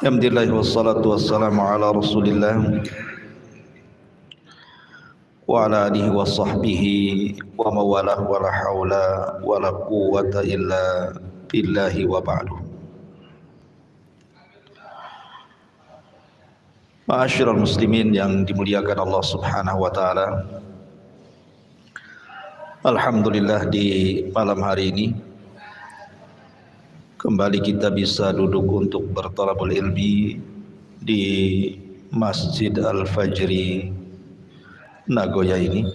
Alhamdulillah wassalatu wassalamu ala Rasulillah wa ala alihi wa sahbihi wa mawalah wa la haula wa la quwwata illa billahi wa ba'du. Ma'asyiral muslimin yang dimuliakan Allah Subhanahu wa taala. Alhamdulillah di malam hari ini kembali kita bisa duduk untuk bertalabul ilmi di Masjid Al-Fajri Nagoya ini.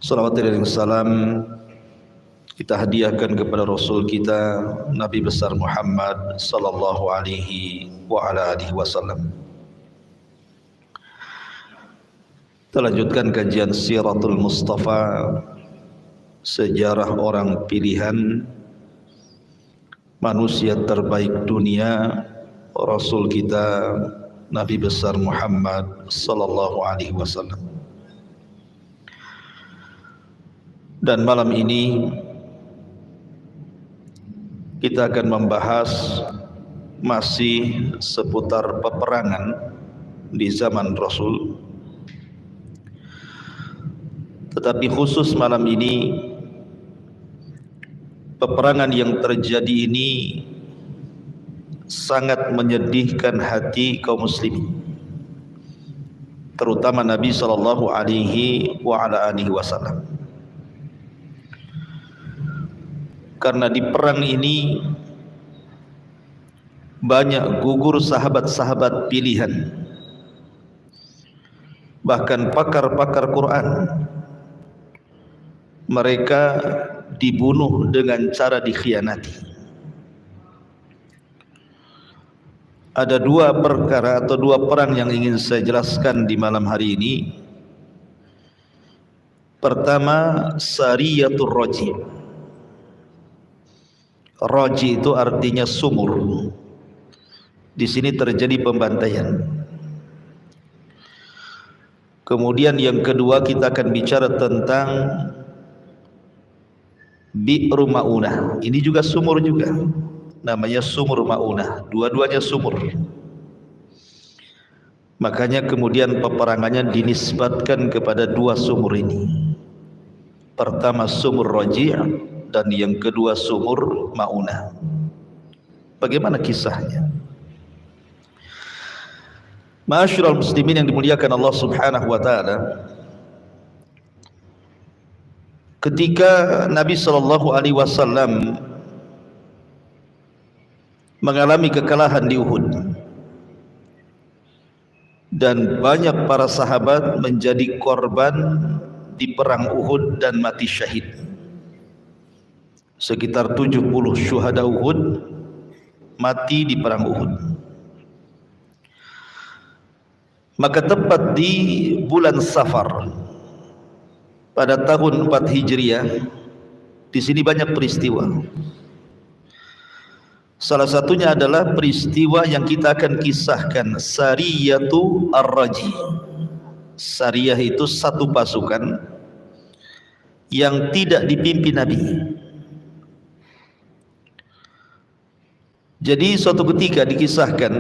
Salawat dan salam kita hadiahkan kepada Rasul kita Nabi besar Muhammad sallallahu alaihi wa ala alihi wasallam. Kita lanjutkan kajian Siratul Mustafa, sejarah orang pilihan manusia terbaik dunia, Rasul kita Nabi besar Muhammad sallallahu alaihi wasallam. Dan malam ini kita akan membahas masih seputar peperangan di zaman Rasul. Tetapi khusus malam ini peperangan yang terjadi ini sangat menyedihkan hati kaum muslimin, terutama Nabi sallallahu alaihi wa ala alihi wasallam. Karena di perang ini banyak gugur sahabat-sahabat pilihan, bahkan pakar-pakar Quran. Mereka dibunuh dengan cara dikhianati. Ada dua perkara atau dua perang yang ingin saya jelaskan di malam hari ini. Pertama, Sariyatul Raji. Raji itu artinya sumur. Di sini terjadi pembantaian. Kemudian yang kedua kita akan bicara tentang Bi'ru Ma'unah. Ini juga sumur juga, namanya sumur Ma'unah. Dua-duanya sumur. Makanya kemudian peperangannya dinisbatkan kepada dua sumur ini. Pertama sumur Raji' dan yang kedua sumur Ma'unah. Bagaimana kisahnya? Ma'asyiral muslimin yang dimuliakan Allah Subhanahu wa taala, ketika Nabi sallallahu alaihi wasallam mengalami kekalahan di Uhud dan banyak para sahabat menjadi korban di perang Uhud dan mati syahid. Sekitar 70 syuhada Uhud mati di perang Uhud. Maka tepat di bulan Safar pada tahun 4 Hijriah, di sini banyak peristiwa. Salah satunya adalah peristiwa yang kita akan kisahkan, Sariyatu Ar-Raji. Sariyah itu satu pasukan yang tidak dipimpin Nabi. Jadi suatu ketika dikisahkan,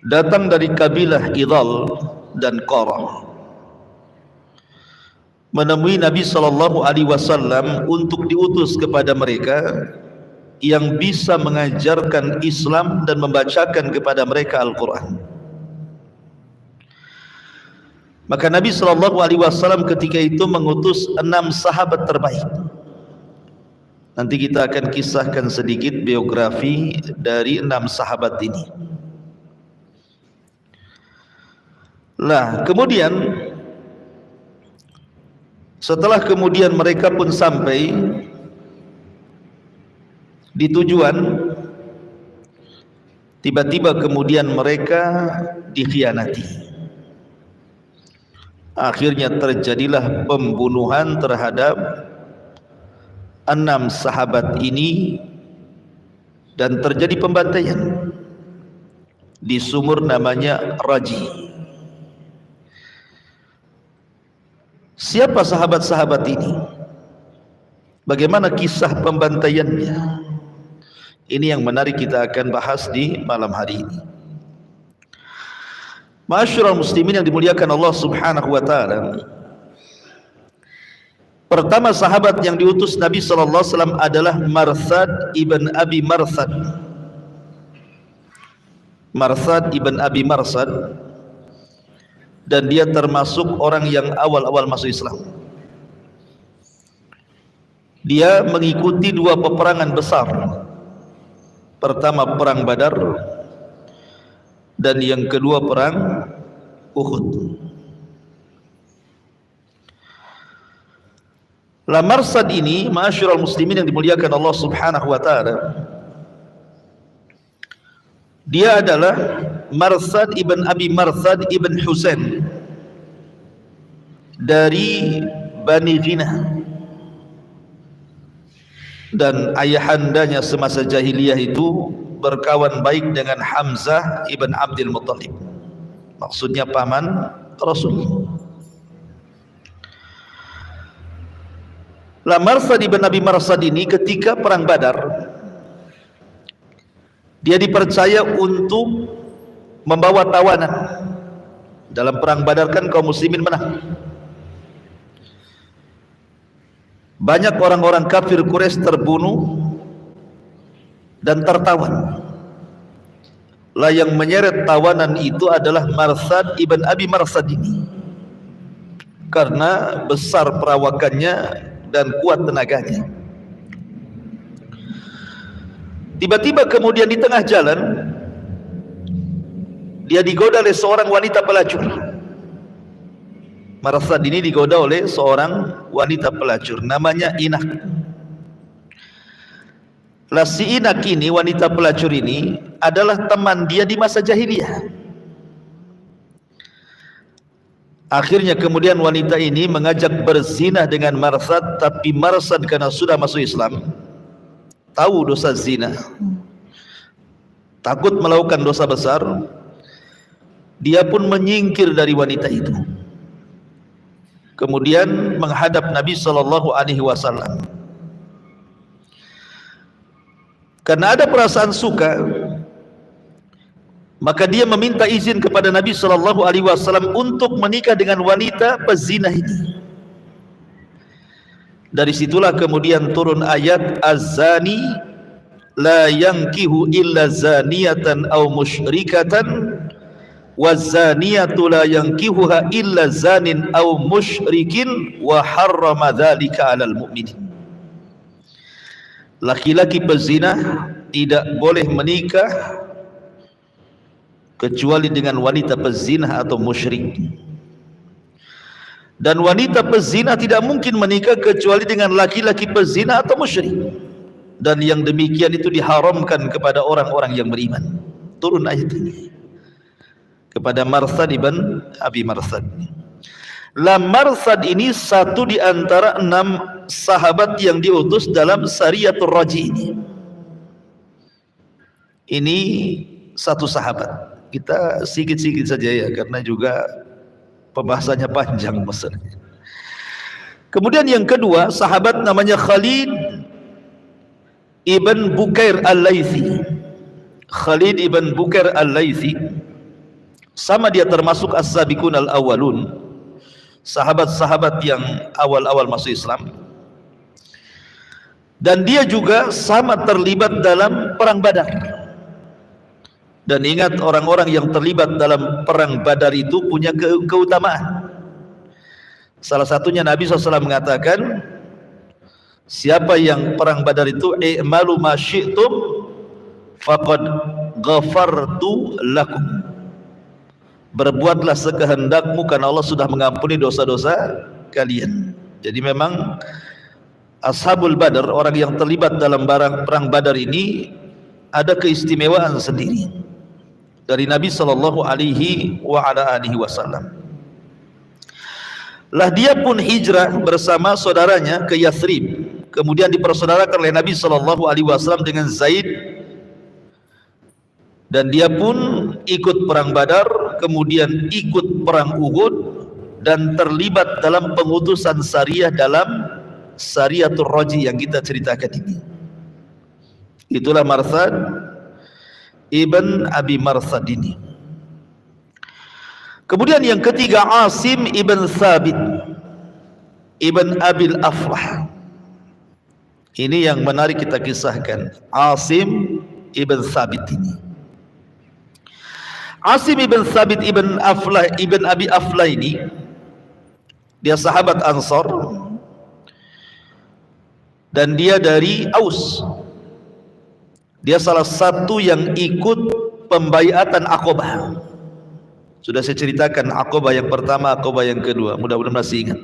datang dari kabilah Idhal dan Qara menemui Nabi sallallahu alaihi wasallam untuk diutus kepada mereka yang bisa mengajarkan Islam dan membacakan kepada mereka Al-Quran. Maka Nabi sallallahu alaihi wasallam ketika itu mengutus 6 sahabat terbaik. Nanti kita akan kisahkan sedikit biografi dari 6 sahabat ini. Lah, kemudian setelah kemudian mereka pun sampai di tujuan, tiba-tiba kemudian mereka dikhianati. Akhirnya terjadilah pembunuhan terhadap 6 sahabat ini dan terjadi pembantaian di sumur namanya Raji. Siapa sahabat-sahabat ini? Bagaimana kisah pembantaiannya? Ini yang menarik kita akan bahas di malam hari ini. Ma'asyiral muslimin yang dimuliakan Allah Subhanahu wa taala. Pertama sahabat yang diutus Nabi sallallahu alaihi wasallam adalah Marsad ibn Abi Marsad. Marsad ibn Abi Marsad, dan dia termasuk orang yang awal-awal masuk Islam. Dia mengikuti dua peperangan besar. Pertama perang Badar, dan yang kedua perang Uhud. Marsad ini, ma'asyiral muslimin yang dimuliakan Allah Subhanahu wa taala, dia adalah Marsad ibn Abi Marsad ibn Husain dari Bani Ghinah, dan ayahandanya semasa jahiliyah itu berkawan baik dengan Hamzah ibn Abdul Muttalib, maksudnya paman Rasul. Marsad ibn Abi Marsad ini ketika perang Badar, dia dipercaya untuk membawa tawanan. Dalam perang Badar kan kaum muslimin menang. Banyak orang-orang kafir Quraisy terbunuh dan tertawan. Yang menyeret tawanan itu adalah Marsad ibn Abi Marsad ini, karena besar perawakannya dan kuat tenaganya. Tiba-tiba kemudian di tengah jalan dia digoda oleh seorang wanita pelacur. Marsad ini digoda oleh seorang wanita pelacur namanya Inak. Si Inak ini, wanita pelacur ini adalah teman dia di masa jahiliyah. Akhirnya kemudian wanita ini mengajak berzina dengan Marsad, tapi Marsad karena sudah masuk Islam, tahu dosa zina, takut melakukan dosa besar, dia pun menyingkir dari wanita itu. Kemudian menghadap Nabi sallallahu alaihi wasallam. Karena ada perasaan suka, maka dia meminta izin kepada Nabi sallallahu alaihi wasallam untuk menikah dengan wanita pezina ini. Dari situlah kemudian turun ayat az-zani la yankihu illa zaniyatan aw musyrikatan waz-zaniyatu la yankihuha illa zanin aw musyrikin wa harrama dzalika 'alal mu'minin. Laki-laki pezina tidak boleh menikah kecuali dengan wanita pezina atau musyrik, dan wanita pezina tidak mungkin menikah kecuali dengan laki-laki pezina atau musyrik, dan yang demikian itu diharamkan kepada orang-orang yang beriman. Turun ayat ini kepada Marsad ibn Abi Marsad. Marsad ini satu di antara 6 sahabat yang diutus dalam Sariyatul Raji ini. Ini satu sahabat. Kita sedikit-sedikit saja ya, karena juga pembahasannya panjang masalahnya. Kemudian yang kedua, sahabat namanya Khalid ibn Bukair al-Laythi. Khalid ibn Bukair al-Laythi, sama dia termasuk as-sabiqun al-awwalun, sahabat-sahabat yang awal-awal masuk Islam. Dan dia juga sama terlibat dalam perang Badar. Dan ingat, orang-orang yang terlibat dalam perang Badar itu punya keutamaan. Salah satunya Nabi SAW mengatakan, siapa yang perang Badar itu i'malu ma syi'tum faqad ghafartu lakum. Berbuatlah sekehendakmu karena Allah sudah mengampuni dosa-dosa kalian. Jadi memang Ashabul Badar, orang yang terlibat dalam perang Badar ini ada keistimewaan sendiri dari Nabi sallallahu alaihi wasallam. Dia pun hijrah bersama saudaranya ke Yathrib, kemudian dipersaudarakan oleh Nabi sallallahu alaihi wasallam dengan Zaid, dan dia pun ikut perang Badar, kemudian ikut perang Uhud, dan terlibat dalam pengutusan syariah dalam Sariyatul Raji yang kita ceritakan ini. Itulah Marsad ibn Abi Marsad ini. Kemudian yang ketiga, Asim ibn Thabit ibn Abil Aflah. Ini yang menarik kita kisahkan. Asim ibn Thabit ini. Asim ibn Thabit ibn Abi Aflah ini, dia sahabat Ansar dan dia dari Aus. Dia salah satu yang ikut pembaiatan Aqabah. Sudah saya ceritakan Aqabah yang pertama, Aqabah yang kedua, mudah-mudahan masih ingat.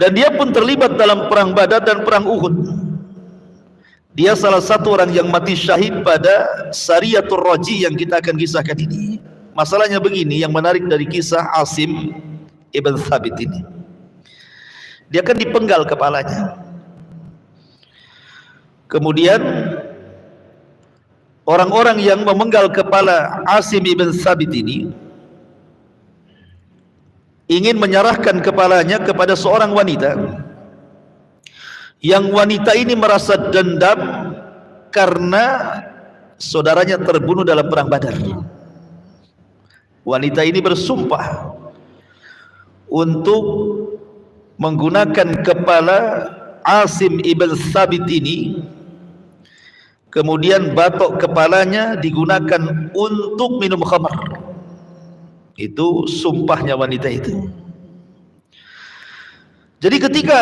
Dan dia pun terlibat dalam perang Badar dan perang Uhud. Dia salah satu orang yang mati syahid pada Sariyatul Raji yang kita akan kisahkan ini. Masalahnya begini, yang menarik dari kisah Asim ibn Thabit ini, dia kan dipenggal kepalanya. Kemudian orang-orang yang memenggal kepala Asim ibn Thabit ini ingin menyerahkan kepalanya kepada seorang wanita, yang wanita ini merasa dendam karena saudaranya terbunuh dalam perang Badar. Wanita ini bersumpah untuk menggunakan kepala Asim ibn Thabit ini, kemudian batok kepalanya digunakan untuk minum khamar. Itu sumpahnya wanita itu. Jadi ketika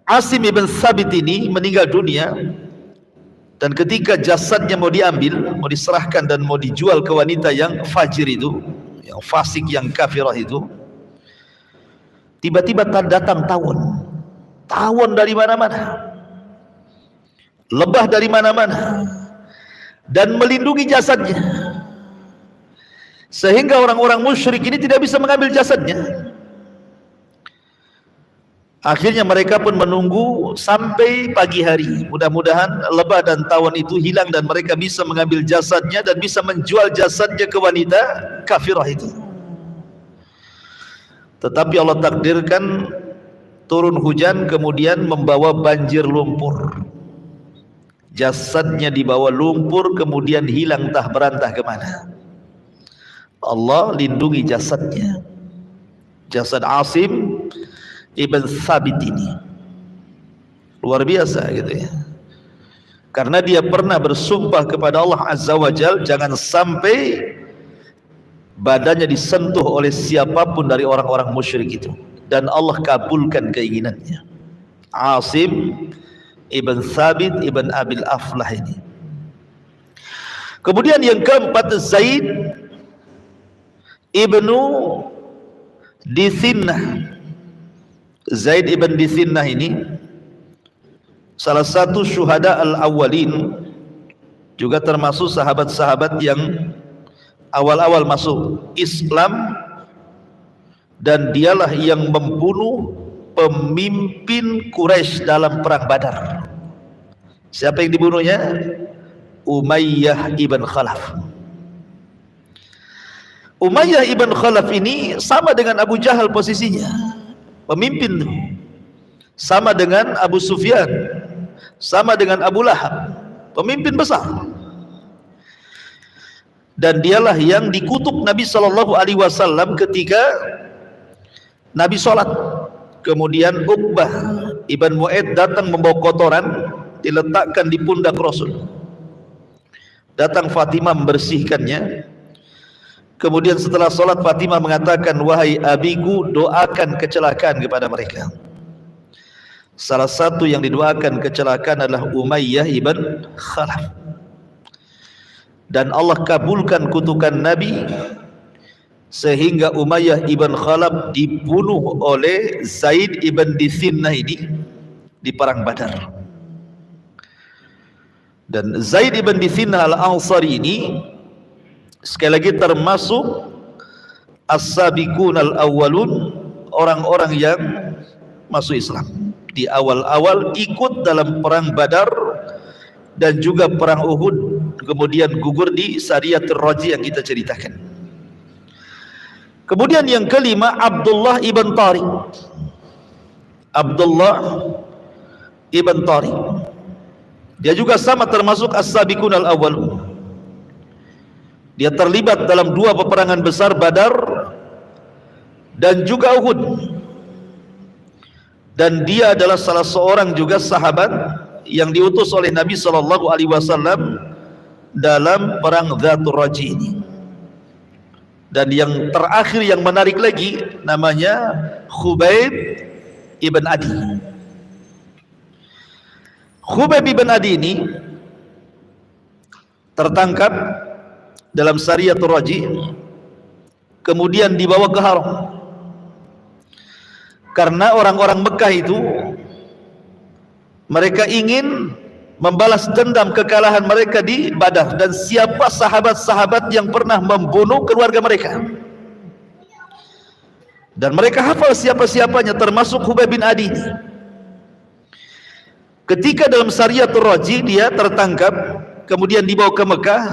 Asim ibn Thabit ini meninggal dunia, dan ketika jasadnya mau diambil, mau diserahkan dan mau dijual ke wanita yang fajir itu, yang fasik, yang kafirah itu, tiba-tiba datang tawon dari mana-mana, lebah dari mana-mana, dan melindungi jasadnya, sehingga orang-orang musyrik ini tidak bisa mengambil jasadnya. Akhirnya mereka pun menunggu sampai pagi hari. Mudah-mudahan lebah dan tawon itu hilang dan mereka bisa mengambil jasadnya dan bisa menjual jasadnya ke wanita kafirah itu. Tetapi Allah takdirkan turun hujan, kemudian membawa banjir lumpur. Jasadnya dibawa lumpur, kemudian hilang entah berantah kemana. Allah lindungi jasadnya, jasad Asim ibn Thabit ini. Luar biasa gitu ya. Karena dia pernah bersumpah kepada Allah Azza wa Jal, jangan sampai badannya disentuh oleh siapapun dari orang-orang musyrik itu, dan Allah kabulkan keinginannya. Asim ibn Thabit ibn Abil Aflah ini. Kemudian yang keempat, Zaid ibnu Dithinnah. Zaid ibn Dithinnah ini salah satu syuhada al-awwalin, juga termasuk sahabat-sahabat yang awal-awal masuk Islam, dan dialah yang membunuh pemimpin Quraisy dalam perang Badar. Siapa yang dibunuhnya? Umayyah ibn Khalaf. Umayyah ibn Khalaf ini sama dengan Abu Jahal posisinya, pemimpin, sama dengan Abu Sufyan, sama dengan Abu Lahab, pemimpin besar. Dan dialah yang dikutuk Nabi SAW ketika Nabi sholat. Kemudian Uqbah ibn Mu'aid datang membawa kotoran, diletakkan di pundak Rasul. Datang Fatimah membersihkannya. Kemudian setelah sholat, Fatimah mengatakan, wahai abiku, doakan kecelakaan kepada mereka. Salah satu yang didoakan kecelakaan adalah Umayyah ibn Khalaf. Dan Allah kabulkan kutukan Nabi, sehingga Umayyah ibn Khalaf dibunuh oleh Zaid ibn Dithinnah ini di perang Badar. Dan Zaid ibn Dithinnah al-Ansari ini sekali lagi termasuk as-sabiqun al-awwalun, orang-orang yang masuk Islam di awal-awal, ikut dalam perang Badar dan juga perang Uhud, kemudian gugur di Sariyatul Raji yang kita ceritakan. Kemudian yang kelima, Abdullah ibn Tariq. Abdullah ibn Tariq Dia juga sama termasuk as-sabiqun al-awwal. Dia terlibat dalam 2 peperangan besar, Badar dan juga Uhud. Dan dia adalah salah seorang juga sahabat yang diutus oleh Nabi sallallahu alaihi wasallam dalam perang Dzatur Raji ini. Dan yang terakhir yang menarik lagi namanya Khubayb ibn Adi. Khubayb ibn Adi ini tertangkap dalam Sariyatul Raji, kemudian dibawa ke Haram. Karena orang-orang Mekah itu mereka ingin membalas dendam kekalahan mereka di Badar, dan siapa sahabat-sahabat yang pernah membunuh keluarga mereka. Dan mereka hafal siapa-siapanya, termasuk Khubayb bin Adi. Ketika dalam Sariyatul Raji dia tertangkap, kemudian dibawa ke Mekah.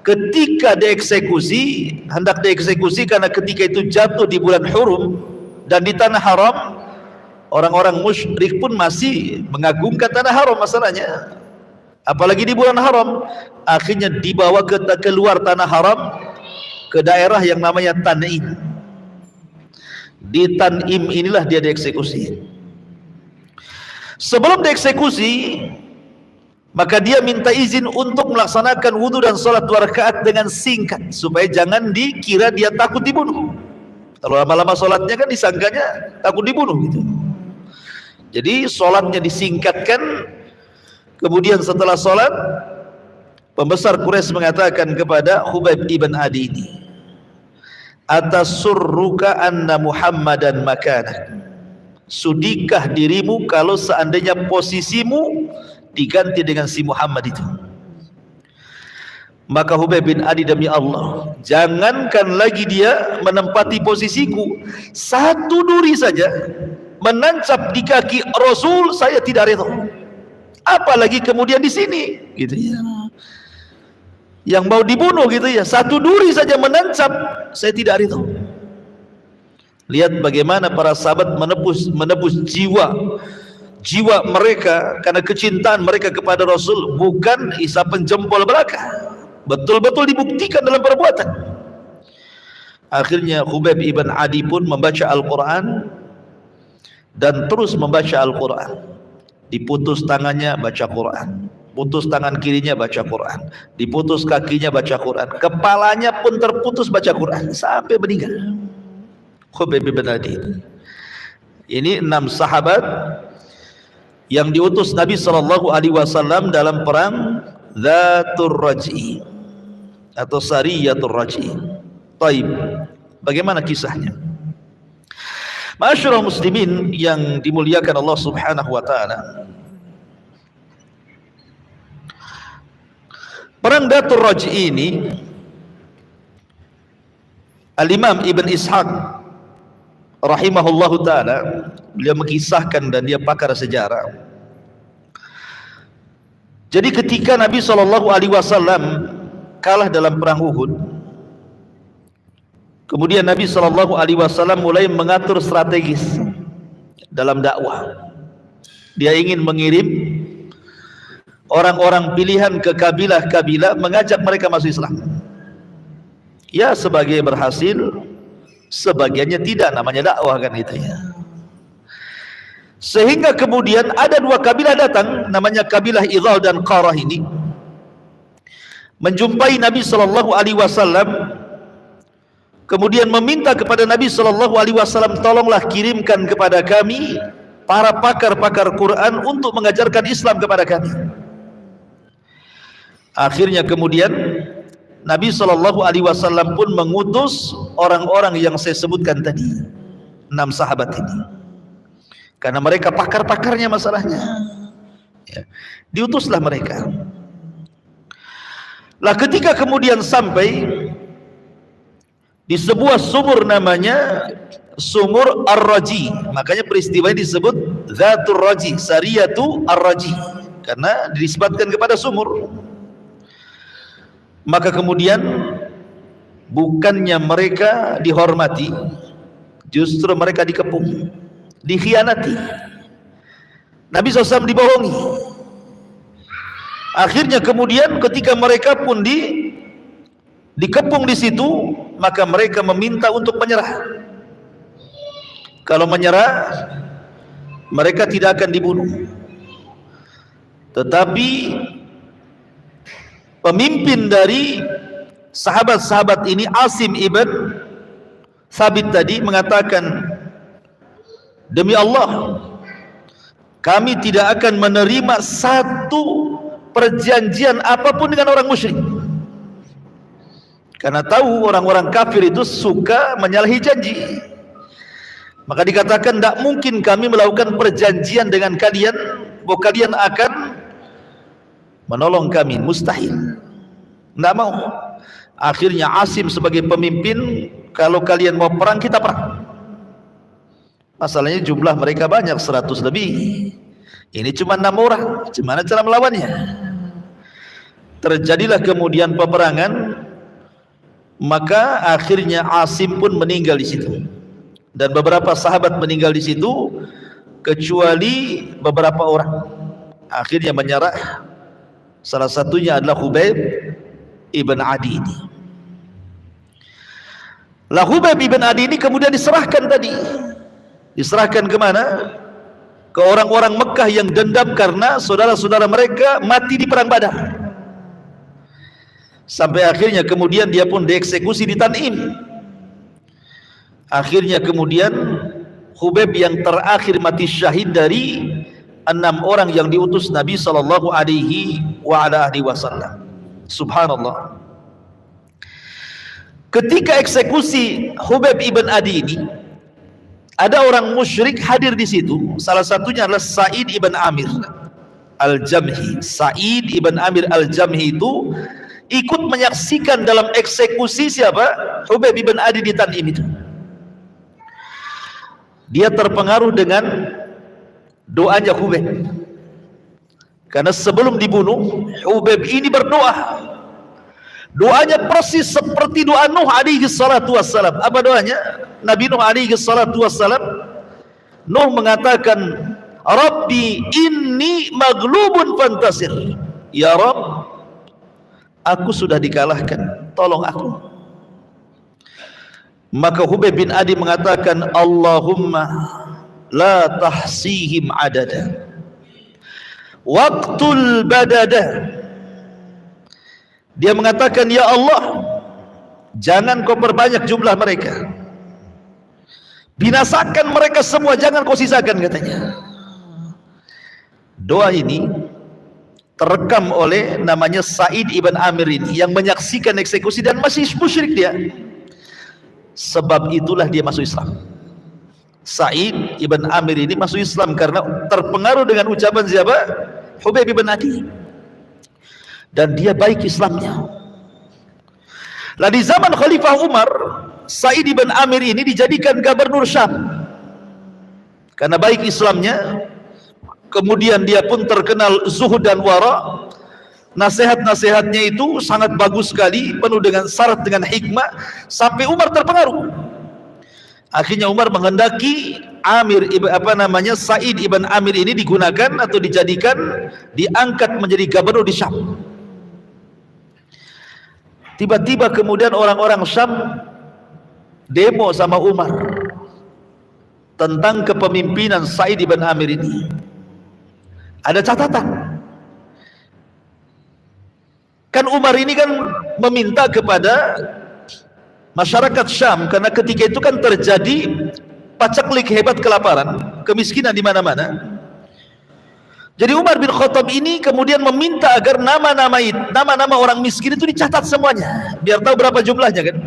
Ketika dieksekusi, hendak dieksekusi karena ketika itu jatuh di bulan Hurum dan di tanah haram, orang-orang musyrik pun masih mengagungkan tanah haram masalahnya. Apalagi di bulan haram, akhirnya dibawa ke luar tanah haram, ke daerah yang namanya Tan'im. Di Tan'im inilah dia dieksekusi. Sebelum dieksekusi, maka dia minta izin untuk melaksanakan wudu dan sholat 2 rakaat dengan singkat, supaya jangan dikira dia takut dibunuh. Kalau lama-lama sholatnya kan disangkanya takut dibunuh gitu. Jadi sholatnya disingkatkan. Kemudian setelah sholat, pembesar Quraisy mengatakan kepada Khubayb ibn Adi ini, atasurruka anna Muhammadan makanak, sudikah dirimu kalau seandainya posisimu diganti dengan si Muhammad itu? Maka Khubayb bin Adi, demi Allah, jangankan lagi dia menempati posisiku, 1 duri saja menancap di kaki Rasul, saya tidak rela. Apalagi kemudian di sini, gitu ya, yang mau dibunuh, gitu ya, 1 duri saja menancap, saya tidak rela. Lihat bagaimana para sahabat menebus jiwa mereka karena kecintaan mereka kepada Rasul, bukan isapan jempol belaka, betul-betul dibuktikan dalam perbuatan. Akhirnya Khubayb ibn Adi pun membaca Al-Quran dan terus membaca Al-Quran. Diputus tangannya baca Quran, putus tangan kirinya baca Quran, diputus kakinya baca Quran, kepalanya pun terputus baca Quran sampai meninggal. Khubayb ibn Adi ini 6 sahabat yang diutus Nabi sallallahu alaihi wasallam dalam perang Dzatur Raji atau Sariyatul Raji. Taib, bagaimana kisahnya? Ma'asyiral muslimin yang dimuliakan Allah Subhanahu wa taala. Perang Dzatur Raji ini Al-Imam Ibn Ishaq rahimahullahu taala, beliau mengisahkan, dan dia pakar sejarah. Jadi ketika Nabi sallallahu alaihi wasallam kalah dalam perang Uhud, kemudian Nabi sallallahu alaihi wasallam mulai mengatur strategis dalam dakwah. Dia ingin mengirim orang-orang pilihan ke kabilah-kabilah, mengajak mereka masuk Islam. Ya, sebagai berhasil, sebagiannya tidak, namanya dakwah kan itu ya. Sehingga kemudian ada 2 kabilah datang, namanya kabilah Idhal dan Qarah ini, menjumpai Nabi sallallahu alaihi wasallam, kemudian meminta kepada Nabi sallallahu alaihi wasallam, tolonglah kirimkan kepada kami para pakar-pakar Quran untuk mengajarkan Islam kepada kami. Akhirnya kemudian Nabi sallallahu alaihi wasallam pun mengutus orang-orang yang saya sebutkan tadi, 6 sahabat ini, karena mereka pakar-pakarnya masalahnya ya. Diutuslah mereka. Lah ketika kemudian sampai di sebuah sumur namanya Sumur Ar-Raji, makanya peristiwa ini disebut Dzatur Raji, Sariyatu Ar-Raji, karena dinisbatkan kepada sumur. Maka kemudian bukannya mereka dihormati, justru mereka dikepung, dikhianati. Nabi SAW dibohongi. Akhirnya kemudian ketika mereka pun dikepung di situ, maka mereka meminta untuk menyerah. Kalau menyerah, mereka tidak akan dibunuh. Tetapi pemimpin dari sahabat-sahabat ini, Asim ibn Thabit tadi, mengatakan, demi Allah, kami tidak akan menerima satu perjanjian apapun dengan orang musyrik. Karena tahu orang-orang kafir itu suka menyalahi janji. Maka dikatakan, tidak mungkin kami melakukan perjanjian dengan kalian bahwa kalian akan menolong kami, mustahil. Tidak mau. Akhirnya Asim sebagai pemimpin, kalau kalian mau perang, kita perang. Masalahnya jumlah mereka banyak, 100 lebih. Ini cuma 6 orang. Gimana cara melawannya? Terjadilah kemudian peperangan. Maka akhirnya Asim pun meninggal di situ. Dan beberapa sahabat meninggal di situ, kecuali beberapa orang. Akhirnya menyerah. Salah satunya adalah Khubayb ibn Adi ini. Lah Khubayb ibn Adi ini kemudian diserahkan tadi. Diserahkan ke mana? Ke orang-orang Mekah yang dendam karena saudara-saudara mereka mati di perang Badar. Sampai akhirnya kemudian dia pun dieksekusi di Tan'im. Akhirnya kemudian Khubayb yang terakhir mati syahid dari 6 orang yang diutus Nabi sallallahu alaihi wasallam. Subhanallah. Ketika eksekusi Khubayb ibn Adi ini, ada orang musyrik hadir di situ. Salah satunya adalah Sa'id ibn Amir al-Jamhi. Sa'id ibn Amir al-Jamhi itu ikut menyaksikan dalam eksekusi siapa? Khubayb ibn Adi di Tan'im itu. Dia terpengaruh dengan doanya Khubayb. Karena sebelum dibunuh, Khubayb ini berdoa. Doanya persis seperti doa Nuh alaihi salatu wassalam. Apa doanya? Nabi Nuh alaihi salatu wassalam, Nuh mengatakan, Rabbi inni maghlubun fantasir. Ya Rabb, aku sudah dikalahkan, tolong aku. Maka Khubayb bin Adi mengatakan, Allahumma la tahsihim adada waqtul badada. Dia mengatakan, ya Allah, jangan kau perbanyak jumlah mereka, binasakan mereka semua, jangan kau sisakan, katanya. Doa ini terekam oleh namanya Sa'id ibn Amir ini, yang menyaksikan eksekusi dan masih musyrik dia. Sebab itulah dia masuk Islam. Sa'id ibn Amir ini masuk Islam karena terpengaruh dengan ucapan siapa? Khubayb ibn Adi. Dan dia baik Islamnya. Lah di zaman Khalifah Umar, Sa'id ibn Amir ini dijadikan gubernur Syam karena baik Islamnya. Kemudian dia pun terkenal zuhud dan wara. Nasihat-nasihatnya itu sangat bagus sekali, penuh dengan syarat dengan hikmah, sampai Umar terpengaruh. Akhirnya Umar menghendaki Sa'id ibn Amir ini digunakan atau dijadikan, diangkat menjadi gubernur di Syam. Tiba-tiba kemudian orang-orang Syam demo sama Umar tentang kepemimpinan Sa'id ibn Amir ini. Ada catatan. Kan Umar ini kan meminta kepada masyarakat Syam, karena ketika itu kan terjadi pacaklik hebat, kelaparan, kemiskinan di mana-mana. Jadi Umar bin Khattab ini kemudian meminta agar nama-nama orang miskin itu dicatat semuanya, biar tahu berapa jumlahnya kan.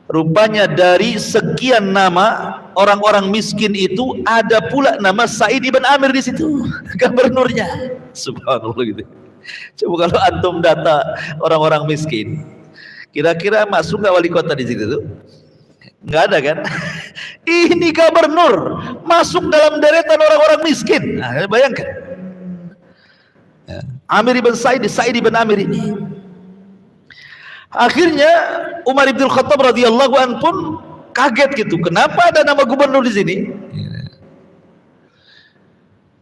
Rupanya dari sekian nama orang-orang miskin itu ada pula nama Sa'id ibn Amir di situ, gubernurnya. Subhanallah gitu. Coba kalau antum data orang-orang miskin, kira-kira masuk nggak wali kota di situ tuh? Nggak ada kan? Ini gubernur masuk dalam deretan orang-orang miskin. Nah, bayangkan. Amir ibn Sa'id ibn Amir ini. Akhirnya Umar ibn Khattab radhiyallahu anhu pun kaget gitu. Kenapa ada nama gubernur di sini?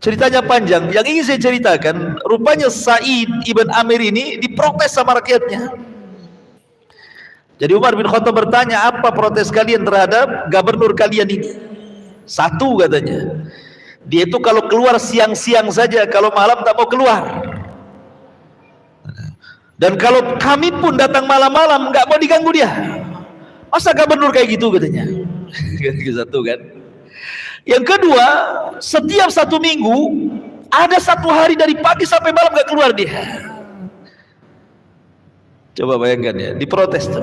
Ceritanya panjang. Yang ingin saya ceritakan, rupanya Sa'id ibn Amir ini diprotes sama rakyatnya. Jadi Umar bin Khattab bertanya, apa protes kalian terhadap gubernur kalian ini? Satu katanya, dia itu kalau keluar siang-siang saja, kalau malam tak mau keluar. Dan kalau kami pun datang malam-malam nggak mau diganggu dia. Masa gubernur kayak gitu katanya. Satu kan. Yang kedua, setiap 1 minggu ada 1 hari dari pagi sampai malam nggak keluar dia. Coba bayangkan ya, diprotes tuh.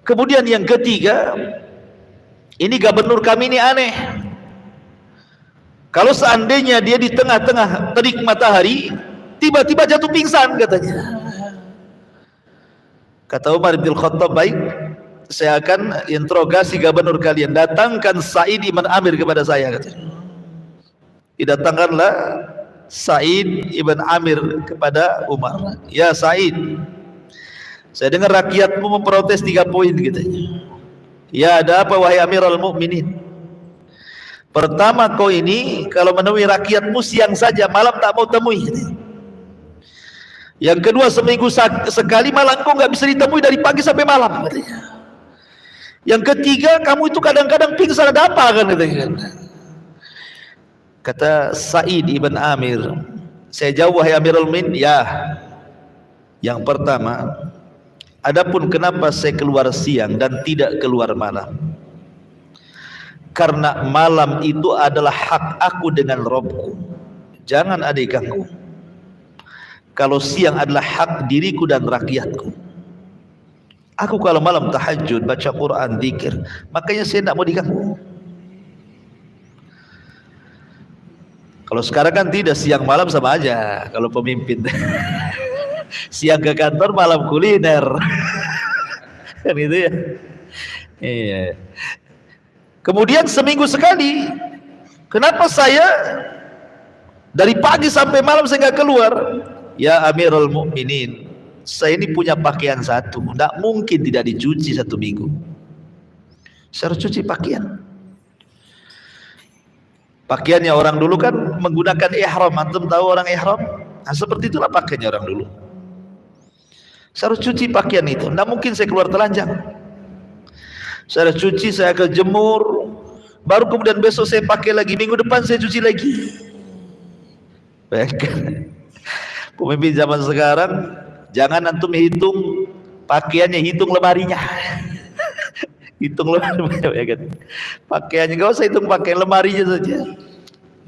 Kemudian yang ketiga, ini gubernur kami ini aneh. Kalau seandainya dia di tengah-tengah terik matahari, tiba-tiba jatuh pingsan katanya. Kata Umar bin Khattab, baik, saya akan interogasi gubernur kalian. Datangkan Sa'id ibn Amir kepada saya katanya. Didatangkanlah Sa'id ibn Amir kepada Umar. Ya Sa'id, saya dengar rakyatmu memprotes 3 poin katanya. Ya, ada apa wahai Amirul Mukminin? Pertama, kau ini kalau menemui rakyatmu siang saja, malam tak mau temui. Yang kedua, seminggu sekali malah kau nggak bisa ditemui dari pagi sampai malam katanya. Yang ketiga, kamu itu kadang-kadang pingsan, ada apa kan katanya. Kata Sa'id ibn Amir, saya jawab wahai Amirul Mukminin, ya. Yang pertama, adapun kenapa saya keluar siang dan tidak keluar malam, karena malam itu adalah hak aku dengan Robku, jangan ada yang ganggu. Kalau siang adalah hak diriku dan rakyatku. Aku kalau malam tahajud, baca Quran, zikir, makanya saya tidak mau diganggu. Kalau sekarang kan tidak, siang malam sama aja kalau pemimpin. Siang ke kantor, malam kuliner. Kan itu ya. Iya. Kemudian seminggu sekali, kenapa saya dari pagi sampai malam saya nggak keluar? Ya Amirul Mukminin, saya ini punya pakaian satu, tidak mungkin tidak dicuci 1 minggu. Saya harus cuci pakaian. Pakaiannya orang dulu kan menggunakan ihram. Antum tahu orang ihram? Nah, seperti itulah pakaiannya orang dulu. Saya harus cuci pakaian itu. Tidak mungkin saya keluar telanjang. Saya harus cuci, saya akan jemur, baru kemudian besok saya pakai lagi, minggu depan saya cuci lagi. Bayangkan, pemimpin zaman sekarang, jangan antum hitung pakaiannya, hitung lemarinya. Hitung lemarinya, ya kan? Pakaiannya nggak usah hitung pakaian, lemarinya saja.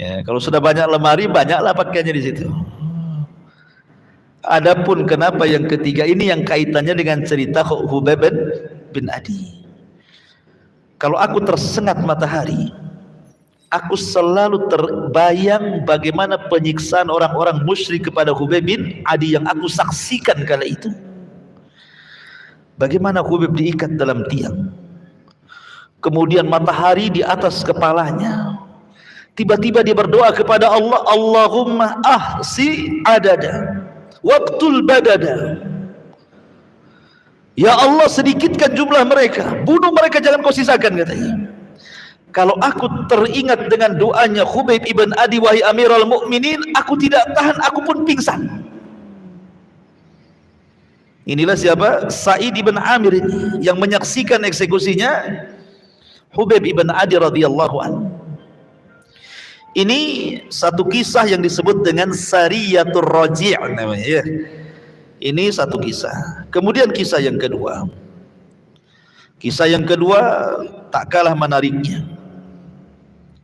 Ya, kalau sudah banyak lemari, banyaklah pakaiannya di situ. Adapun kenapa yang ketiga ini yang kaitannya dengan cerita Khubayb bin Adi. Kalau aku tersengat matahari, aku selalu terbayang bagaimana penyiksaan orang-orang musyrik kepada Khubayb bin Adi yang aku saksikan kala itu. Bagaimana Khubayb diikat dalam tiang, kemudian matahari di atas kepalanya. Tiba-tiba dia berdoa kepada Allah, Allahumma ahsi adada waqtul badada. Ya Allah, sedikitkan jumlah mereka, bunuh mereka, jangan kau sisakan katanya. Kalau aku teringat dengan doanya Khubayb ibn Adi, wahai Amirul Mukminin, aku tidak tahan, aku pun pingsan. Inilah siapa? Sa'id ibn Amir ini yang menyaksikan eksekusinya Khubayb ibn Adi radhiyallahu anhu. Ini satu kisah yang disebut dengan Sariyatul Raji' namanya ya. Ini satu kisah. Kemudian kisah yang kedua. Kisah yang kedua tak kalah menariknya.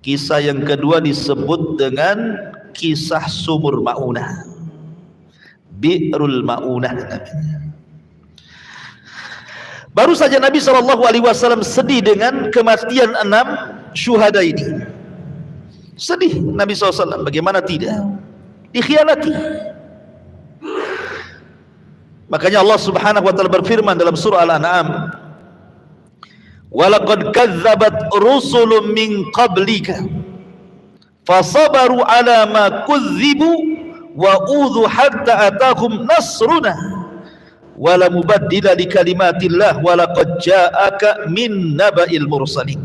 Kisah yang kedua disebut dengan kisah Sumur Ma'unah. Bi'rul Ma'unah namanya. Baru saja Nabi SAW sedih dengan kematian 6 syuhada ini. Sedih Nabi SAW, bagaimana tidak? Dikhianati. Makanya Allah Subhanahu wa taala berfirman dalam surah Al-An'am, "Walaqad kadzdzabat rusulun min qablika fasabaru 'ala ma kudzibu wa udhu hatta atahum nasruna wa la mubaddila li kalimatillah wa laqad ja'aka min naba'il mursalin."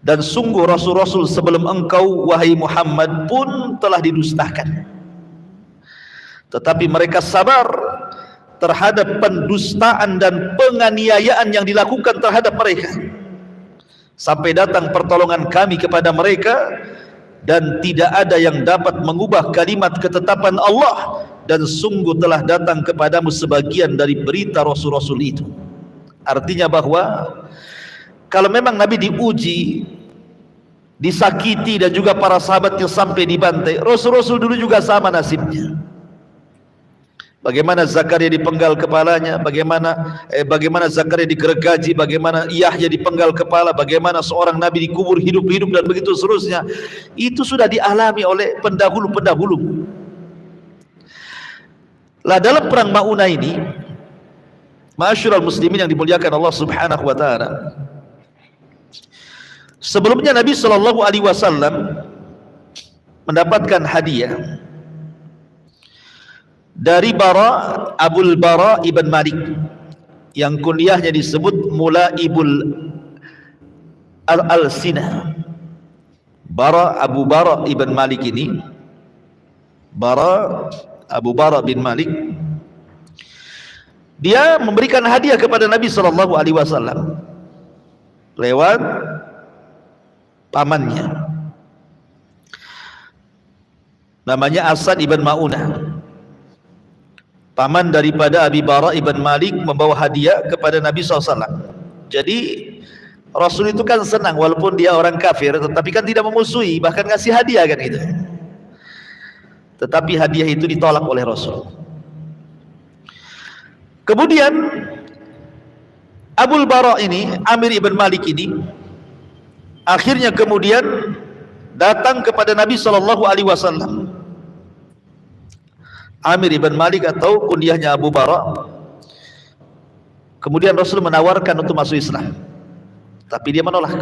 dan sungguh rasul-rasul sebelum engkau wahai Muhammad pun telah didustakan, tetapi mereka sabar terhadap pendustaan dan penganiayaan yang dilakukan terhadap mereka sampai datang pertolongan kami kepada mereka, dan tidak ada yang dapat mengubah kalimat ketetapan Allah, dan sungguh telah datang kepadamu sebagian dari berita rasul-rasul itu. Artinya bahwa kalau memang Nabi diuji, disakiti, dan juga para sahabatnya sampai dibantai, rasul-rasul dulu juga sama nasibnya. Bagaimana Zakaria dipenggal kepalanya, bagaimana Zakaria digergaji, bagaimana Yahya dipenggal kepala, bagaimana seorang nabi dikubur hidup-hidup, dan begitu seterusnya. Itu sudah dialami oleh pendahulu-pendahulu. Lah dalam perang Maunah ini, ma'asyiral muslimin yang dimuliakan Allah Subhanahu wa taala, sebelumnya Nabi sallallahu alaihi wasallam mendapatkan hadiah dari Abul Bara ibn Malik yang kunyahnya disebut Mulaibul Al-Sinah. Abu Bara ibn Malik ini, Abu Bara bin Malik, dia memberikan hadiah kepada Nabi sallallahu alaihi wasallam lewat pamannya, namanya Asad ibn Maunah. Paman daripada Abi Bara ibn Malik membawa hadiah kepada Nabi SAW. Jadi Rasul itu kan senang, walaupun dia orang kafir, tetapi kan tidak memusuhi, bahkan ngasih hadiah kan gitu. Tetapi hadiah itu ditolak oleh Rasul. Kemudian Abul Bara ini, Amir ibn Malik ini, akhirnya kemudian datang kepada Nabi SAW. Amir ibn Malik atau kunyahnya Abu Bara. Kemudian Rasul menawarkan untuk masuk Islam, tapi dia menolak.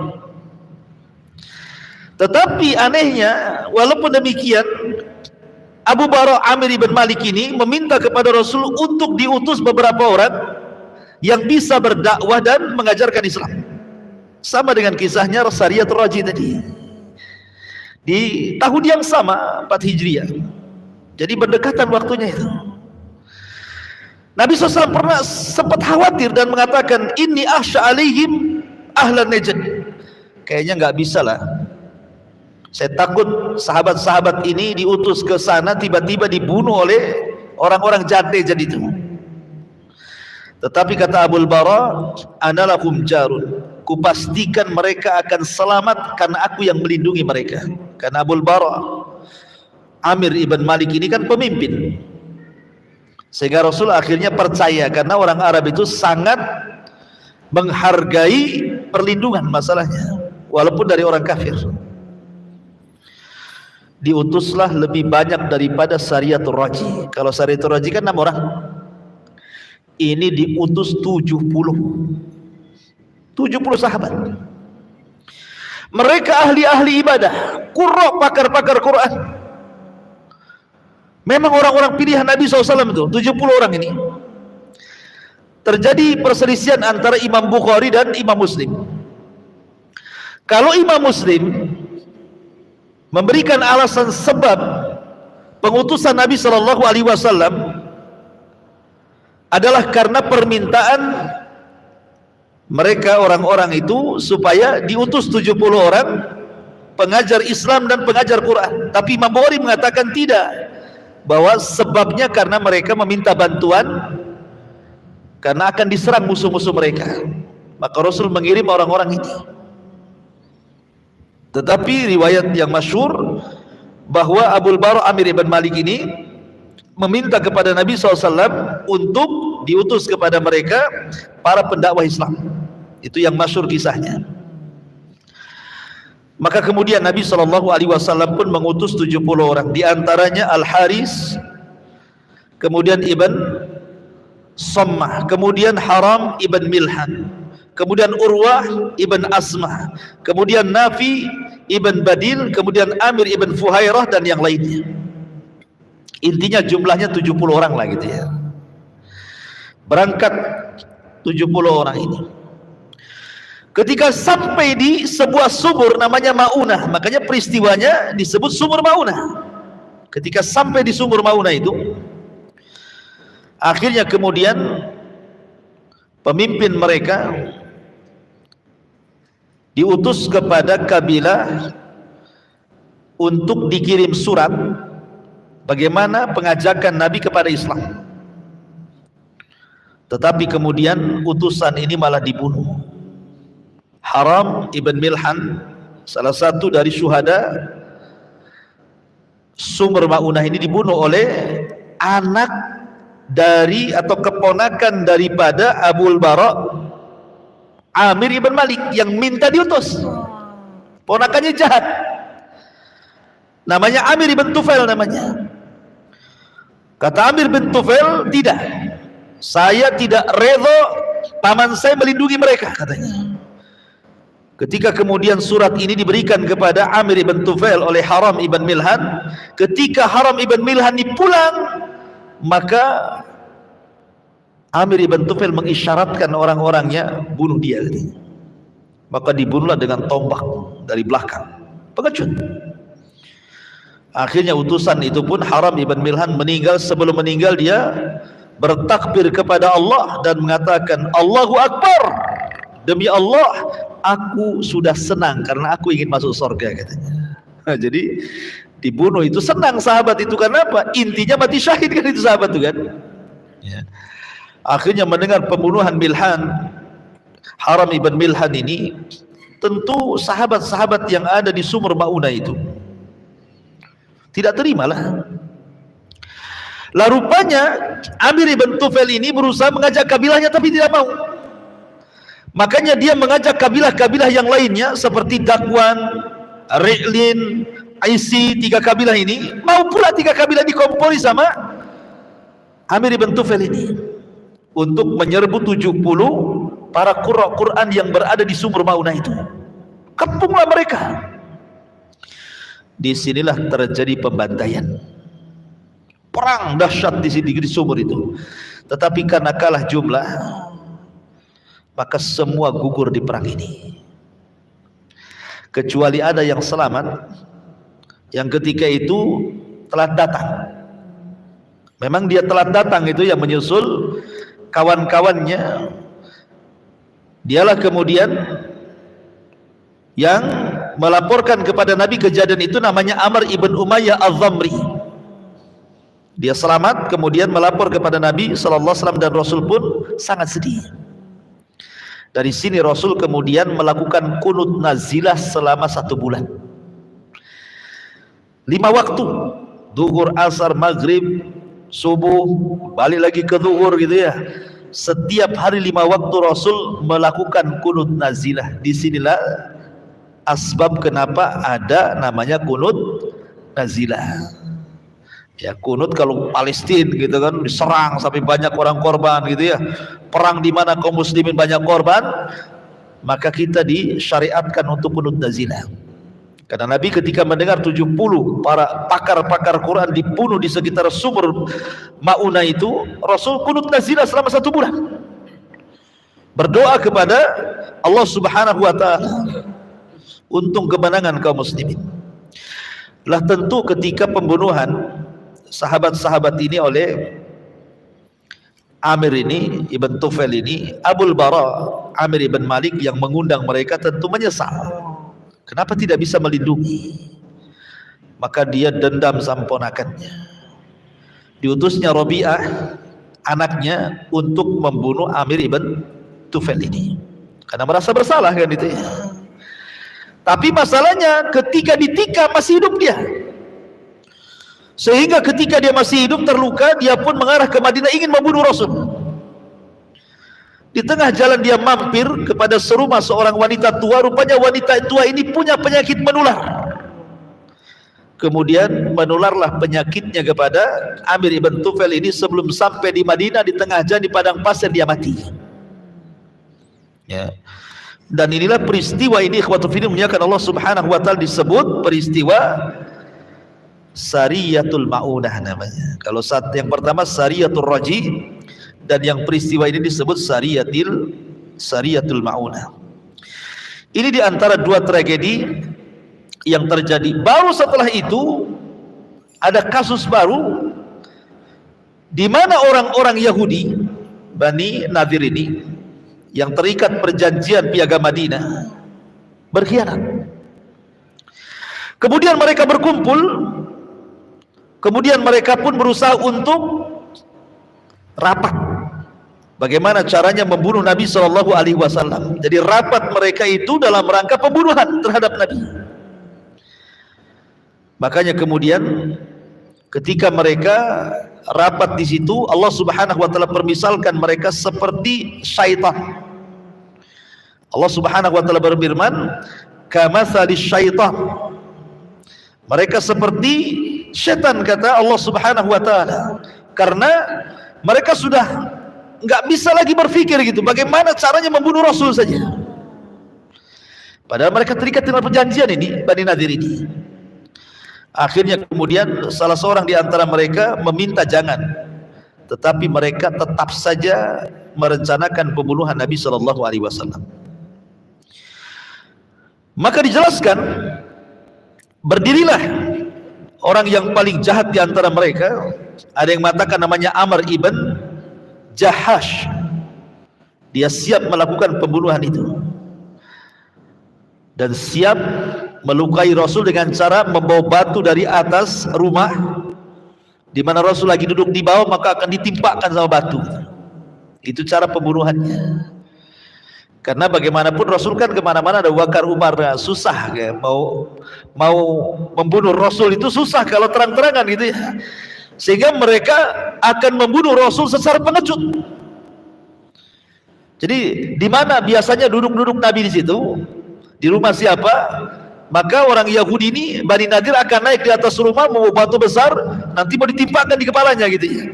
Tetapi anehnya, walaupun demikian, Abu Bara Amir ibn Malik ini meminta kepada Rasul untuk diutus beberapa orang yang bisa berdakwah dan mengajarkan Islam. Sama dengan kisahnya Sariyatul Raji tadi, di tahun yang sama, 4 Hijriah. Jadi berdekatan waktunya itu. Nabi SAW pernah sempat khawatir dan mengatakan, inni akhsha alaihim ahlan Najd. Kayaknya nggak bisa lah, saya takut sahabat-sahabat ini diutus ke sana tiba-tiba dibunuh oleh orang-orang jahat Najd itu. Tetapi kata Abul Bara, ana lakum jarun, kupastikan mereka akan selamat karena aku yang melindungi mereka. Karena Abul Bara Amir ibn Malik ini kan pemimpin, sehingga Rasul akhirnya percaya, karena orang Arab itu sangat menghargai perlindungan masalahnya, walaupun dari orang kafir. Diutuslah lebih banyak daripada Sariyatul Raji. Kalau Sariyatul Raji kan 6 orang, ini diutus 70 sahabat. Mereka ahli-ahli ibadah, qurra, pakar-pakar Quran. Memang orang-orang pilihan Nabi SAW itu 70 orang ini. Terjadi perselisihan antara Imam Bukhari dan Imam Muslim. Kalau Imam Muslim memberikan alasan sebab pengutusan Nabi SAW adalah karena permintaan mereka orang-orang itu supaya diutus 70 orang pengajar Islam dan pengajar Quran. Tapi Imam Bukhari mengatakan tidak, bahwa sebabnya karena mereka meminta bantuan karena akan diserang musuh-musuh mereka. Maka Rasul mengirim orang-orang ini. Tetapi riwayat yang masyhur bahwa Abul Bara Amir ibn Malik ini meminta kepada Nabi SAW untuk diutus kepada mereka para pendakwah Islam. Itu yang masyhur kisahnya. Maka kemudian Nabi SAW pun mengutus 70 orang, di antaranya Al-Haris, kemudian Ibn Sammah, kemudian Haram Ibn Milhan, kemudian Urwah Ibn Asmah, kemudian Nafi Ibn Badil, kemudian Amir Ibn Fuhairah, dan yang lainnya. Intinya jumlahnya 70 orang lah gitu ya. Berangkat 70 orang ini. Ketika sampai di sebuah sumur namanya Maunah, makanya peristiwanya disebut sumur Maunah. Ketika sampai di sumur Maunah itu, akhirnya kemudian pemimpin mereka diutus kepada kabilah untuk dikirim surat bagaimana pengajakan Nabi kepada Islam. Tetapi kemudian utusan ini malah dibunuh. Haram ibn Milhan, salah satu dari syuhada sumur Maunah ini, dibunuh oleh anak dari atau keponakan daripada Abul Bara Amir ibn Malik yang minta diutus. Ponakannya jahat, namanya Amir ibn Tufail namanya. Kata Amir bin Tufail, tidak, saya tidak redha paman saya melindungi mereka, katanya. Ketika kemudian surat ini diberikan kepada Amir ibn Tufail oleh Haram ibn Milhan, ketika Haram ibn Milhan pulang, maka Amir ibn Tufail mengisyaratkan orang-orangnya bunuh dia. Maka dibunuhlah dengan tombak dari belakang, pengecut. Akhirnya utusan itu pun Haram ibn Milhan meninggal. Sebelum meninggal dia bertakbir kepada Allah dan mengatakan, Allahu Akbar, demi Allah aku sudah senang karena aku ingin masuk surga, katanya. Jadi dibunuh itu senang sahabat itu, karena apa? Intinya mati syahid kan itu sahabat itu kan. Ya. Akhirnya mendengar pembunuhan Milhan, Haram ibn Milhan ini, tentu sahabat-sahabat yang ada di sumur Maunah itu tidak terimalah. Lah rupanya Amir ibn Tufail ini berusaha mengajak kabilahnya tapi tidak mau. Makanya dia mengajak kabilah-kabilah yang lainnya seperti Dakwan, Ri'lin, Aisi, 3 kabilah ini. Mau pula 3 kabilah dikompori sama Amir ibn Tufail ini untuk menyerbu 70 para qurra Quran yang berada di sumur Maunah itu. Kepunglah mereka. Disinilah terjadi pembantaian, perang dahsyat di sumur itu. Tetapi karena kalah jumlah, maka semua gugur di perang ini, kecuali ada yang selamat, yang ketika itu telat datang. Memang dia telat datang itu yang menyusul kawan-kawannya. Dialah kemudian yang melaporkan kepada Nabi kejadian itu, namanya Amr ibn Umayyah al-Dhamri. Dia selamat kemudian melapor kepada Nabi SAW dan Rasul pun sangat sedih. Dari sini Rasul kemudian melakukan kunut nazilah selama 1 bulan. 5 waktu, zuhur, asar, maghrib, subuh, balik lagi ke zuhur gitu ya. Setiap hari 5 waktu Rasul melakukan kunut nazilah. Disinilah asbab kenapa ada namanya kunut nazilah. Ya, kunut kalau Palestina gitu kan, diserang sampai banyak orang korban gitu ya, perang di mana kaum muslimin banyak korban, maka kita disyariatkan untuk kunut nazilah. Karena Nabi ketika mendengar 70 para pakar-pakar Quran dibunuh di sekitar sumur Maunah itu, Rasul kunut nazilah selama 1 bulan, berdoa kepada Allah Subhanahu wa ta'ala untuk kemenangan kaum muslimin. Lah tentu ketika pembunuhan sahabat-sahabat ini oleh Amir ini, Ibn Tufail ini, Abul Bara Amir ibn Malik yang mengundang mereka tentu menyesal. Kenapa tidak bisa melindungi? Maka dia dendam sama ponakannya. Diutusnya Rabi'ah, anaknya, untuk membunuh Amir ibn Tufail ini, karena merasa bersalah kan itu ya. Tapi masalahnya ketika ditikam masih hidup dia. Sehingga ketika dia masih hidup terluka, dia pun mengarah ke Madinah ingin membunuh Rasul. Di tengah jalan dia mampir kepada serumah seorang wanita tua. Rupanya wanita tua ini punya penyakit menular. Kemudian menularlah penyakitnya kepada Amir ibn Tufail ini. Sebelum sampai di Madinah, di tengah jalan di padang pasir dia mati. Ya. Dan inilah peristiwa ini, ikhwatul fillah muliakan Allah Subhanahu wa ta'ala, disebut peristiwa Sariyatul Maunah namanya. Kalau saat yang pertama Sariyatul Raji, dan yang peristiwa ini disebut Sariyatul Maunah. Ini di antara dua tragedi yang terjadi. Baru setelah itu ada kasus baru di mana orang-orang Yahudi Bani Nadir ini yang terikat perjanjian piagam Madinah berkhianat. Kemudian mereka berkumpul, kemudian mereka pun berusaha untuk rapat bagaimana caranya membunuh Nabi SAW. Jadi rapat mereka itu dalam rangka pembunuhan terhadap Nabi. Makanya kemudian ketika mereka rapat di situ, Allah Subhanahu wa taala permisalkan mereka seperti syaitan. Allah Subhanahu wa taala berfirman, "Kamatsali syaitan." Mereka seperti syaitan, kata Allah Subhanahu wa taala. Karena mereka sudah enggak bisa lagi berpikir gitu, bagaimana caranya membunuh Rasul saja. Padahal mereka terikat dengan perjanjian ini, Bani Nadir ini. Akhirnya kemudian salah seorang di antara mereka meminta jangan, tetapi mereka tetap saja merencanakan pembunuhan Nabi SAW. Maka dijelaskan, berdirilah orang yang paling jahat di antara mereka. Ada yang mengatakan namanya Amr ibn Jahash. Dia siap melakukan pembunuhan itu dan siap melukai Rasul dengan cara membawa batu dari atas rumah di mana Rasul lagi duduk di bawah, maka akan ditimpakan sama batu. Itu cara pembunuhannya. Karena bagaimanapun Rasul kan kemana-mana ada Bakar, Umar, susah ya. Mau membunuh Rasul itu susah kalau terang-terangan gitu ya. Sehingga mereka akan membunuh Rasul secara pengecut. Jadi di mana biasanya duduk-duduk Nabi di situ, di rumah siapa, maka orang Yahudi ini, Bani Nadir, akan naik di atas rumah membawa batu besar, nanti mau ditimpakan di kepalanya gitu ya.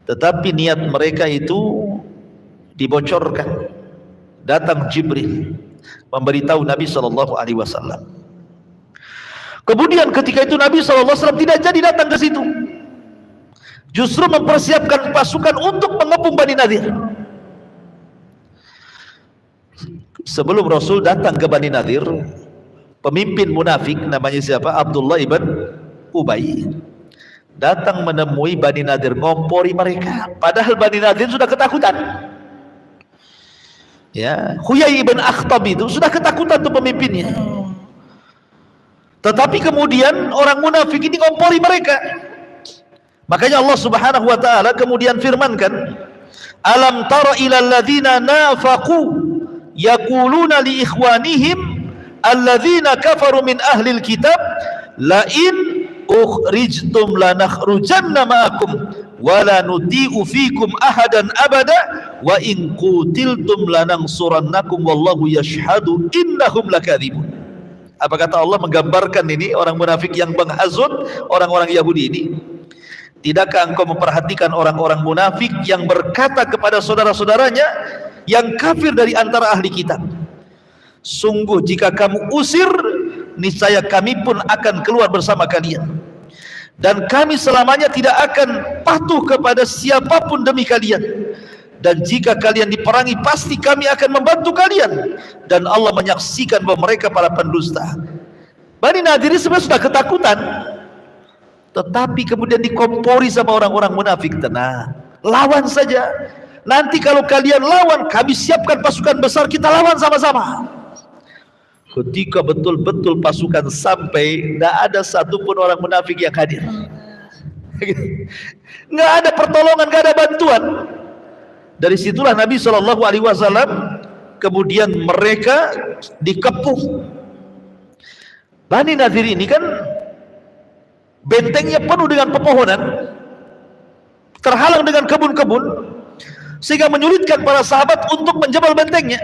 Tetapi niat mereka itu dibocorkan. Datang Jibril memberitahu Nabi SAW. Kemudian ketika itu Nabi SAW tidak jadi datang ke situ, justru mempersiapkan pasukan untuk mengepung Bani Nadir. Sebelum Rasul datang ke Bani Nadir, pemimpin munafik namanya siapa? Abdullah ibn Ubay datang menemui Bani Nadir, ngompori mereka. Padahal Bani Nadir sudah ketakutan. Ya, Huyai ibn Akhtab itu sudah ketakutan tuh pemimpinnya. Tetapi kemudian orang munafik ini ngompori mereka. Makanya Allah Subhanahu wa taala kemudian firmankan, "Alam tara ilal ladzina nafaqu yaquluna li ikhwanihim alladzina kafaru min ahlil kitab la in ukhrijtum lanakhrujanna ma'akum wa la nuti'u fikum ahadan abada wa in qutiltum lanansurannakum wallahu yashhadu innahum lakadzibun." Apa kata Allah menggambarkan ini orang munafik yang menghasut orang-orang Yahudi ini? Tidakkah engkau memperhatikan orang-orang munafik yang berkata kepada saudara-saudaranya yang kafir dari antara ahli kitab, sungguh jika kamu usir, niscaya kami pun akan keluar bersama kalian, dan kami selamanya tidak akan patuh kepada siapapun demi kalian, dan jika kalian diperangi pasti kami akan membantu kalian, dan Allah menyaksikan bahwa mereka para pendusta. Bani Nadir sebenarnya sudah ketakutan, tetapi kemudian dikompori sama orang-orang munafik. Tenang, lawan saja. Nanti kalau kalian lawan, kami siapkan pasukan besar, kita lawan sama-sama. Ketika betul-betul pasukan sampai, tidak ada satupun orang munafik yang hadir. Nggak ada pertolongan, nggak ada bantuan. Dari situlah Nabi SAW kemudian mereka dikepung. Bani Nadir ini kan bentengnya penuh dengan pepohonan, terhalang dengan kebun-kebun, sehingga menyulitkan para sahabat untuk menjebol bentengnya.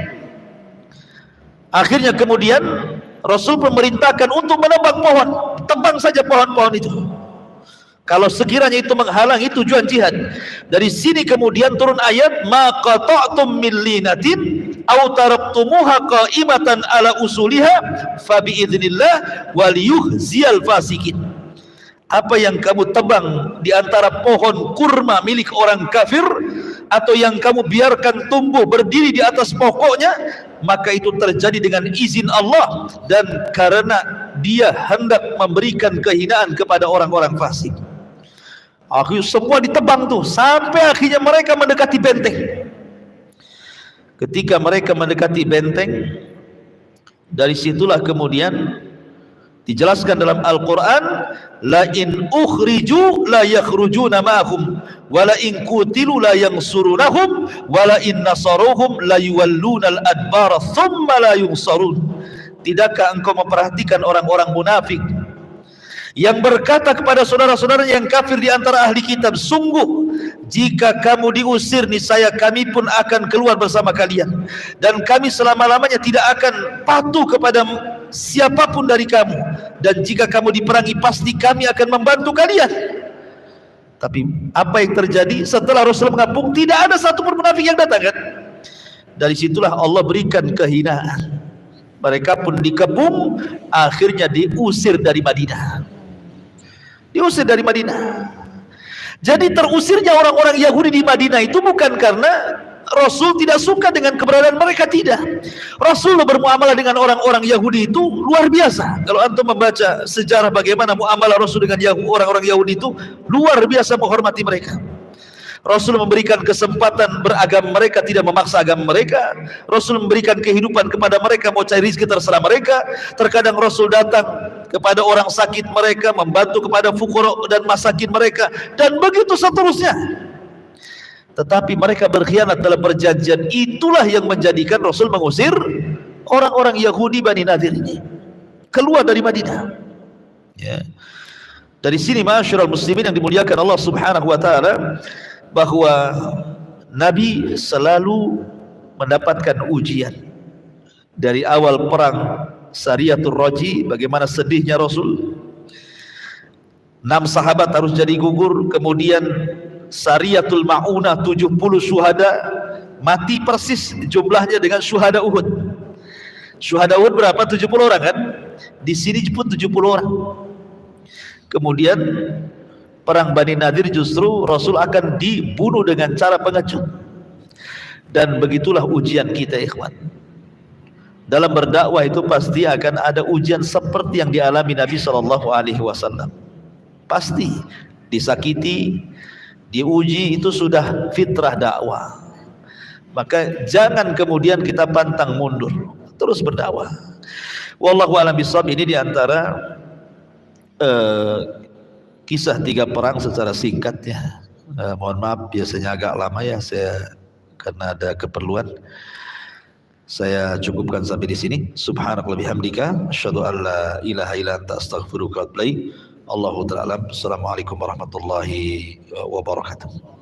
Akhirnya kemudian Rasul memerintahkan untuk menebang pohon, tebang saja pohon-pohon itu. Kalau sekiranya itu menghalangi tujuan jihad. Dari sini kemudian turun ayat, ma qata'tum min linatin aw taraktumuha qa'imatan ala usuliha fa biidznillah wal yuhziyal fasikin. Apa yang kamu tebang di antara pohon kurma milik orang kafir, atau yang kamu biarkan tumbuh berdiri di atas pokoknya, maka itu terjadi dengan izin Allah dan karena dia hendak memberikan kehinaan kepada orang-orang fasik. Akhirnya semua ditebang tuh sampai akhirnya mereka mendekati benteng. Ketika mereka mendekati benteng, dari situlah kemudian dijelaskan dalam Al-Quran, la in ukhriju la yakhrujuna ma'hum wa la in qutilu la yansurunahum wa la in nasaruhum la yuwalluna al-adbara thumma la yunsarun. Tidakkah engkau memperhatikan orang-orang munafik yang berkata kepada saudara-saudara yang kafir di antara ahli kitab, sungguh jika kamu diusir niscaya kami pun akan keluar bersama kalian dan kami selama-lamanya tidak akan patuh kepada siapapun dari kamu, dan jika kamu diperangi pasti kami akan membantu kalian. Tapi apa yang terjadi setelah Rasul mengapung? Tidak ada satu pun munafik yang datang kan? Dari situlah Allah berikan kehinaan. Mereka pun dikepung, akhirnya diusir dari Madinah. Diusir dari Madinah. Jadi terusirnya orang-orang Yahudi di Madinah itu bukan karena Rasul tidak suka dengan keberadaan mereka, tidak. Rasul bermuamalah dengan orang-orang Yahudi itu luar biasa. Kalau antum membaca sejarah bagaimana muamalah Rasul dengan orang-orang Yahudi itu luar biasa, menghormati mereka. Rasul memberikan kesempatan beragama mereka, tidak memaksa agama mereka. Rasul memberikan kehidupan kepada mereka, mau cari rezeki terserah mereka. Terkadang Rasul datang kepada orang sakit mereka, membantu kepada fuqara dan masakin mereka, dan begitu seterusnya. Tetapi mereka berkhianat dalam perjanjian. Itulah yang menjadikan Rasul mengusir orang-orang Yahudi Bani Nadir ini keluar dari Madinah. Ya. Dari sini ma'asyiral muslimin yang dimuliakan Allah Subhanahu wa taala, bahwa Nabi selalu mendapatkan ujian. Dari awal perang Sariyatul Raji, bagaimana sedihnya Rasul, 6 sahabat harus jadi gugur. Kemudian Sariyatul Ma'unah, 70 syuhada mati persis jumlahnya dengan syuhada Uhud. Syuhada Uhud berapa? 70 orang kan? Di sini pun 70 orang. Kemudian perang Bani Nadir justru Rasul akan dibunuh dengan cara pengecut. Dan begitulah ujian kita, ikhwan. Dalam berdakwah itu pasti akan ada ujian seperti yang dialami Nabi SAW. Pasti disakiti, diuji, itu sudah fitrah dakwah. Maka jangan kemudian kita pantang mundur, terus berdakwah. Wallahu a'lam bishawab. Ini diantara kisah 3 perang secara singkat ya. Mohon maaf biasanya agak lama ya, saya karena ada keperluan. Saya cukupkan sampai di sini. Subhanakallahumma bihamdika asyhadu an la ilaha illa anta astaghfiruka wa atubu ilaik. Allahu ta'ala. Assalamualaikum warahmatullahi wabarakatuh.